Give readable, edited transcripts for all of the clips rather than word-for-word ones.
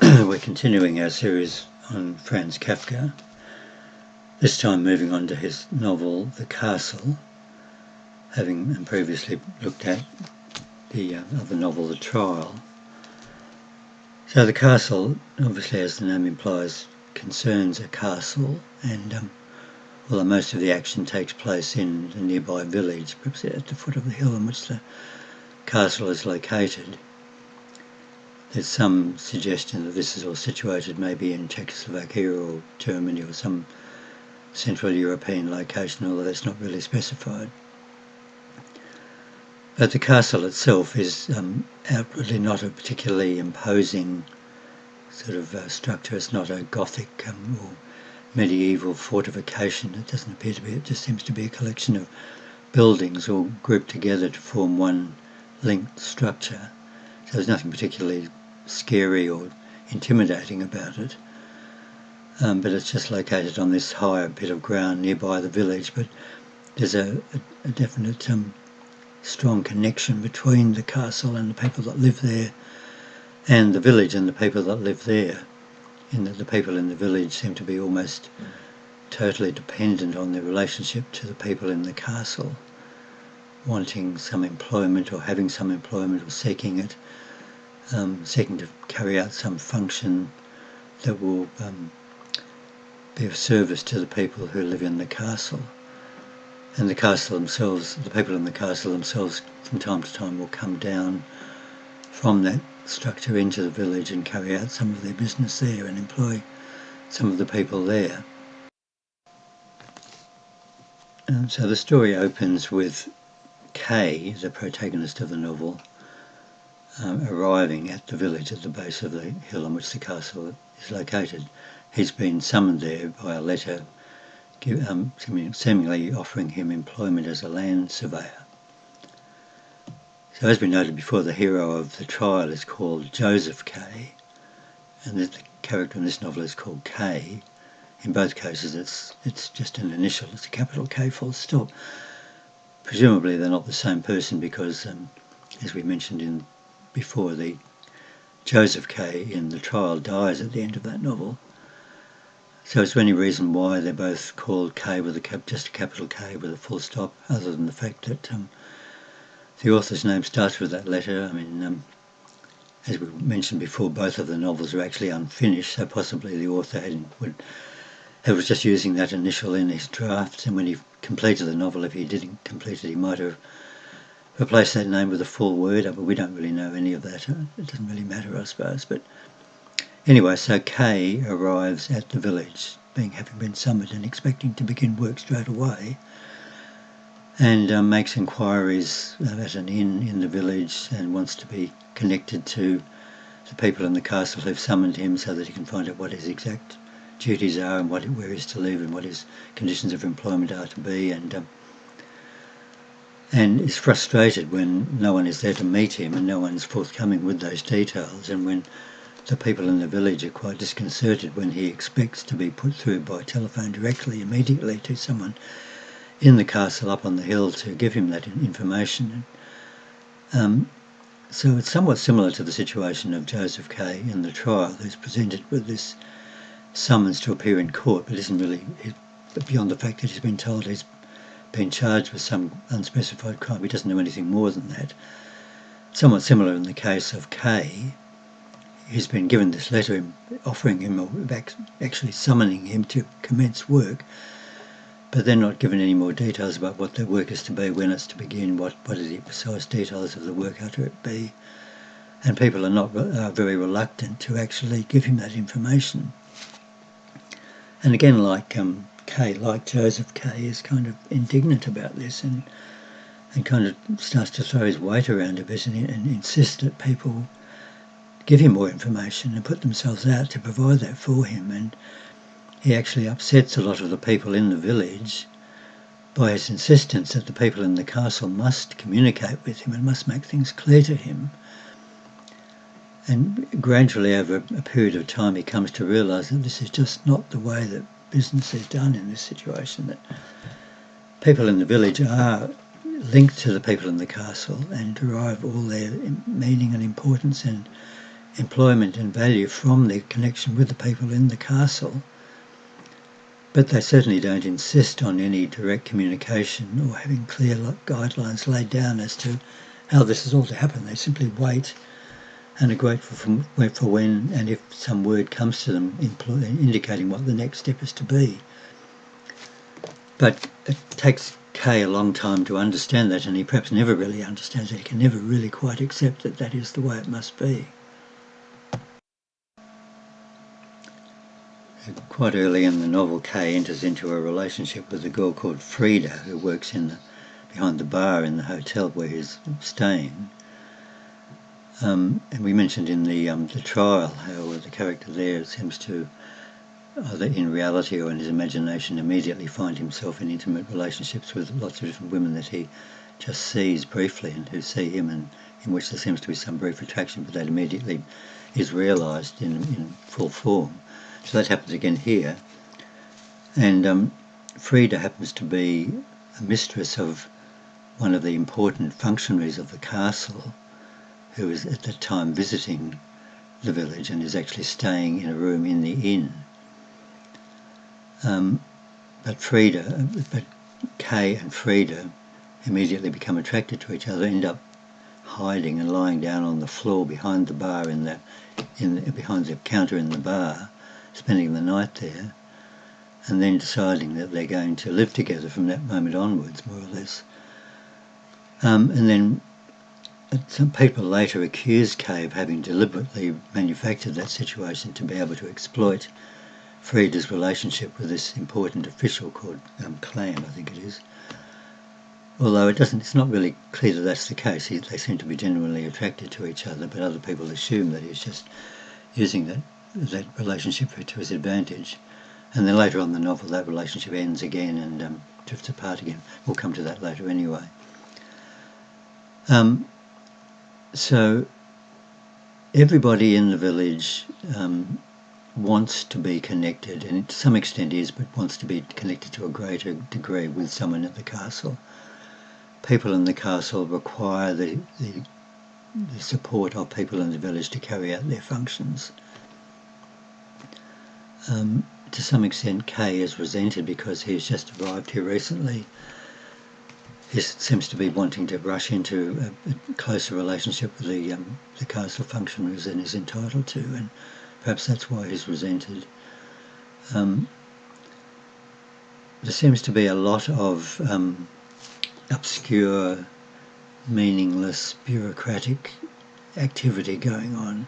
We're continuing our series on Franz Kafka, this time moving on to his novel The Castle, having previously looked at the other novel The Trial. So The Castle, obviously as the name implies, concerns a castle, and although most of the action takes place in the nearby village, perhaps at the foot of the hill on which the castle is located, there's some suggestion that this is all situated maybe in Czechoslovakia or Germany or some Central European location, although that's not really specified. But the castle itself is outwardly not a particularly imposing sort of structure. It's not a Gothic or medieval fortification. It doesn't appear to be. It just seems to be a collection of buildings all grouped together to form one linked structure. So there's nothing particularly scary or intimidating about it, but it's just located on this higher bit of ground nearby the village. But there's a definite strong connection between the castle and the people that live there, and the village and the people that live there, in that the people in the village seem to be almost totally dependent on their relationship to the people in the castle, wanting some employment or having some employment or seeking it, seeking to carry out some function that will be of service to the people who live in the castle. And the castle themselves, the people in the castle themselves, from time to time will come down from that structure into the village and carry out some of their business there and employ some of the people there. And so the story opens with Kay, the protagonist of the novel, arriving at the village at the base of the hill on which the castle is located. He's been summoned there by a letter seemingly offering him employment as a land surveyor. So as we noted before, the hero of The Trial is called Joseph Kay, and the character in this novel is called Kay. In both cases it's just an initial, it's a capital K full stop. Presumably they're not the same person because, as we mentioned before, the Joseph Kay in The Trial dies at the end of that novel. So is there any reason why they're both called K with just a capital K with a full stop, other than the fact that the author's name starts with that letter? I mean, as we mentioned before, both of the novels are actually unfinished, so possibly the author was just using that initial in his drafts, and when he completed the novel, if he didn't complete it, he might have replaced that name with a full word, but we don't really know any of that. It doesn't really matter, I suppose. But anyway, so Kay arrives at the village, having been summoned and expecting to begin work straight away, and makes inquiries at an inn in the village and wants to be connected to the people in the castle who've summoned him so that he can find out what his exact duties are and where he's to live and what his conditions of employment are to be, and is frustrated when no one is there to meet him and no one's forthcoming with those details, and when the people in the village are quite disconcerted when he expects to be put through by telephone immediately to someone in the castle up on the hill to give him that information. So it's somewhat similar to the situation of Joseph Kay in The Trial, who's presented with this summons to appear in court, but isn't really, beyond the fact that he's been told he's been charged with some unspecified crime. He doesn't know anything more than that. Somewhat similar in the case of Kay. He's been given this letter offering him, or actually summoning him to commence work, but they're not given any more details about what the work is to be, when it's to begin, what are the precise details of the work are to be, and people are very reluctant to actually give him that information. And again, like Joseph Kay, is kind of indignant about this and kind of starts to throw his weight around a bit and insist that people give him more information and put themselves out to provide that for him. And he actually upsets a lot of the people in the village by his insistence that the people in the castle must communicate with him and must make things clear to him. And gradually, over a period of time, he comes to realise that this is just not the way that business is done in this situation, that people in the village are linked to the people in the castle and derive all their meaning and importance and employment and value from their connection with the people in the castle, but they certainly don't insist on any direct communication or having clear guidelines laid down as to how this is all to happen. They simply wait and are grateful for when and if some word comes to them indicating what the next step is to be. But it takes Kay a long time to understand that, and he perhaps never really understands it. He can never really quite accept that that is the way it must be. Quite early in the novel, Kay enters into a relationship with a girl called Frida, who works behind the bar in the hotel where he's staying. And we mentioned in the trial how the character there seems to, either in reality or in his imagination, immediately find himself in intimate relationships with lots of different women that he just sees briefly and who see him, and in which there seems to be some brief attraction, but that immediately is realised in full form. So that happens again here. And Frida happens to be a mistress of one of the important functionaries of the castle, who is at the time visiting the village and is actually staying in a room in the inn. But Kay and Frida immediately become attracted to each other, end up hiding and lying down on the floor behind the bar behind the counter in the bar, spending the night there, and then deciding that they're going to live together from that moment onwards, more or less. And then some people later accused Kay of having deliberately manufactured that situation to be able to exploit Frida's relationship with this important official called Clam, I think it is. Although it's not really clear that that's the case. They seem to be genuinely attracted to each other, but other people assume that he's just using that relationship to his advantage. And then later on in the novel, that relationship ends again and drifts apart again. We'll come to that later anyway. So everybody in the village wants to be connected, and to some extent is, but wants to be connected to a greater degree with someone at the castle. People in the castle require the support of people in the village to carry out their functions. To some extent, Kay is resented because he's just arrived here recently. He seems to be wanting to rush into a closer relationship with the castle functionaries than he's entitled to, and perhaps that's why he's resented. There seems to be a lot of obscure, meaningless, bureaucratic activity going on.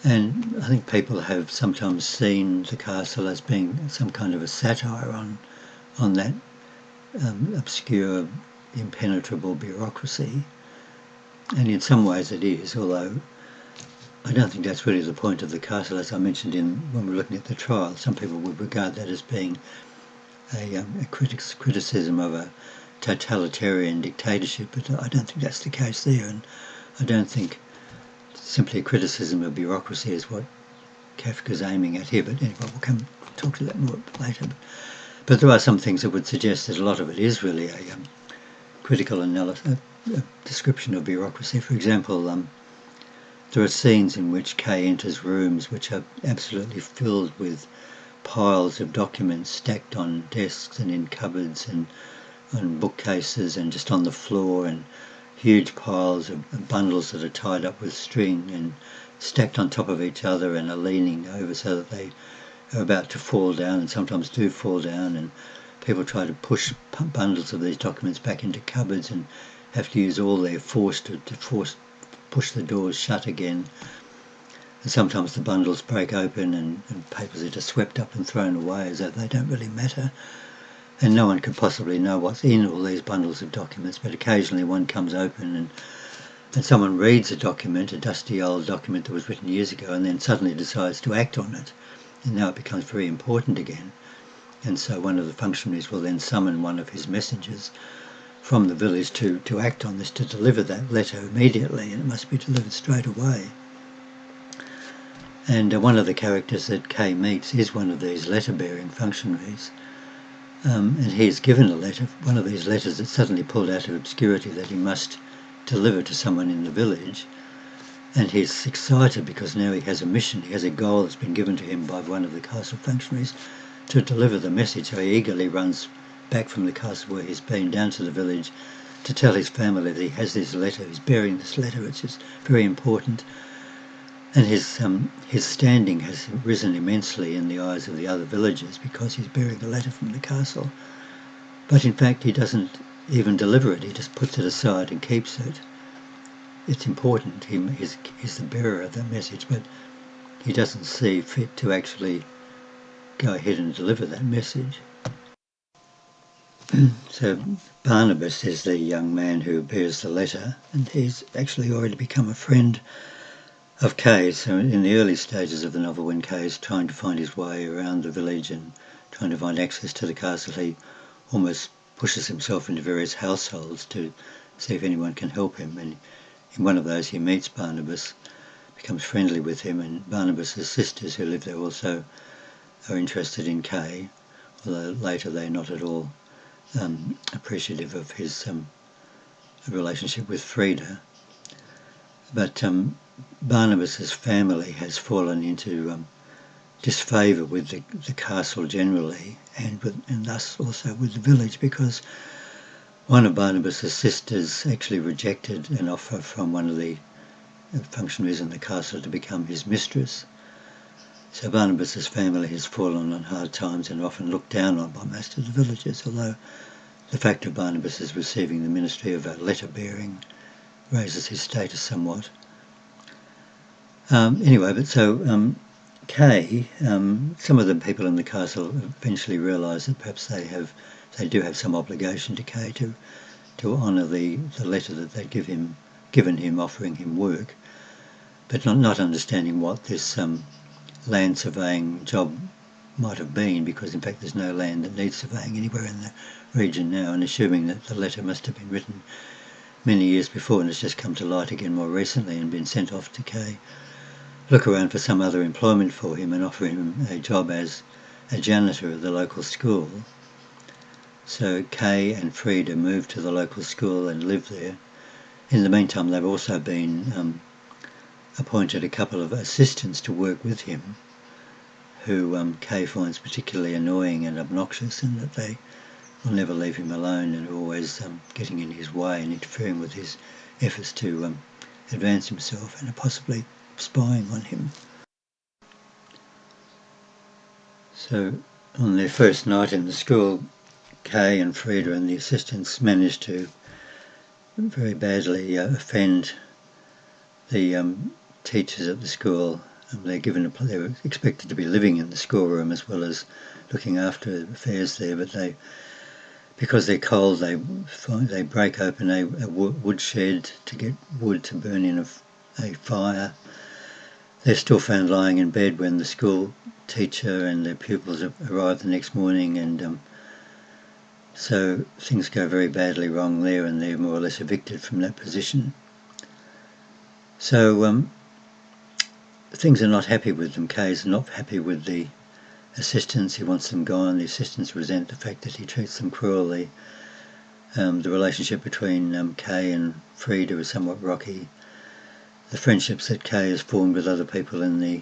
And I think people have sometimes seen the castle as being some kind of a satire on that obscure, impenetrable bureaucracy. And in some ways it is, although I don't think that's really the point of the castle. As I mentioned when we were looking at the trial, some people would regard that as being a criticism of a totalitarian dictatorship, but I don't think that's the case there, and I don't think simply a criticism of bureaucracy is what Kafka's aiming at here. But anyway, we'll come talk to that more later. But there are some things that would suggest that a lot of it is really a critical analysis, a description of bureaucracy. For example, there are scenes in which Kay enters rooms which are absolutely filled with piles of documents stacked on desks and in cupboards and on bookcases and just on the floor, and huge piles of bundles that are tied up with string and stacked on top of each other and are leaning over so that they are about to fall down, and sometimes do fall down, and people try to push bundles of these documents back into cupboards and have to use all their force to push the doors shut again. And sometimes the bundles break open and papers are just swept up and thrown away as though they don't really matter. And no one could possibly know what's in all these bundles of documents, but occasionally one comes open and someone reads a document, a dusty old document that was written years ago, and then suddenly decides to act on it. And now it becomes very important again. And so one of the functionaries will then summon one of his messengers from the village to act on this, to deliver that letter immediately, and it must be delivered straight away. And one of the characters that Kay meets is one of these letter-bearing functionaries. And he's given a letter, one of these letters that's suddenly pulled out of obscurity, that he must deliver to someone in the village. And he's excited because now he has a mission, he has a goal that's been given to him by one of the castle functionaries to deliver the message. So he eagerly runs back from the castle where he's been down to the village to tell his family that he has this letter, he's bearing this letter, which is very important. And his standing has risen immensely in the eyes of the other villagers because he's bearing a letter from the castle. But in fact he doesn't even deliver it, he just puts it aside and keeps it. It's important, he's the bearer of that message, but he doesn't see fit to actually go ahead and deliver that message. So Barnabas is the young man who bears the letter, and he's actually already become a friend of Kay's. So in the early stages of the novel, when Kay's trying to find his way around the village and trying to find access to the castle, he almost pushes himself into various households to see if anyone can help him. And in one of those he meets Barnabas, becomes friendly with him, and Barnabas's sisters who live there also are interested in Kay, although later they're not at all appreciative of his relationship with Frida. But Barnabas's family has fallen into disfavour with the castle generally, and thus also with the village, because one of Barnabas's sisters actually rejected an offer from one of the functionaries in the castle to become his mistress. So Barnabas's family has fallen on hard times and often looked down on by most of the villagers, although the fact of Barnabas receiving the ministry of letter bearing raises his status somewhat. Kay, some of the people in the castle eventually realise that perhaps they do have some obligation to Kay to honour the letter that they'd given him offering him work, but not understanding what this land surveying job might have been, because in fact there's no land that needs surveying anywhere in the region now, and assuming that the letter must have been written many years before and has just come to light again more recently and been sent off to Kay, look around for some other employment for him and offer him a job as a janitor of the local school. So Kay and Frida moved to the local school and live there. In the meantime, they've also been appointed a couple of assistants to work with him, who Kay finds particularly annoying and obnoxious, and that they will never leave him alone and are always getting in his way and interfering with his efforts to advance himself, and are possibly spying on him. So on their first night in the school, Kay and Frida and the assistants manage to very badly offend the teachers at the school. They're expected to be living in the schoolroom as well as looking after affairs there, but because they're cold, they break open a wood shed to get wood to burn in a fire. They're still found lying in bed when the school teacher and their pupils arrive the next morning, and so things go very badly wrong there, and they're more or less evicted from that position. So things are not happy with them. Kay's not happy with the assistants. He wants them gone. The assistants resent the fact that he treats them cruelly. The relationship between Kay and Frida is somewhat rocky. The friendships that Kay has formed with other people in the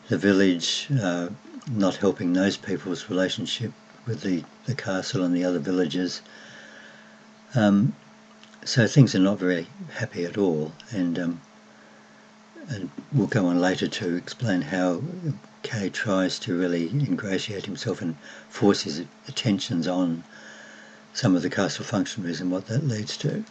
village, not helping those people's relationship with the castle and the other villagers. So things are not very happy at all, and we'll go on later to explain how Kay tries to really ingratiate himself and force his attentions on some of the castle functionaries and what that leads to.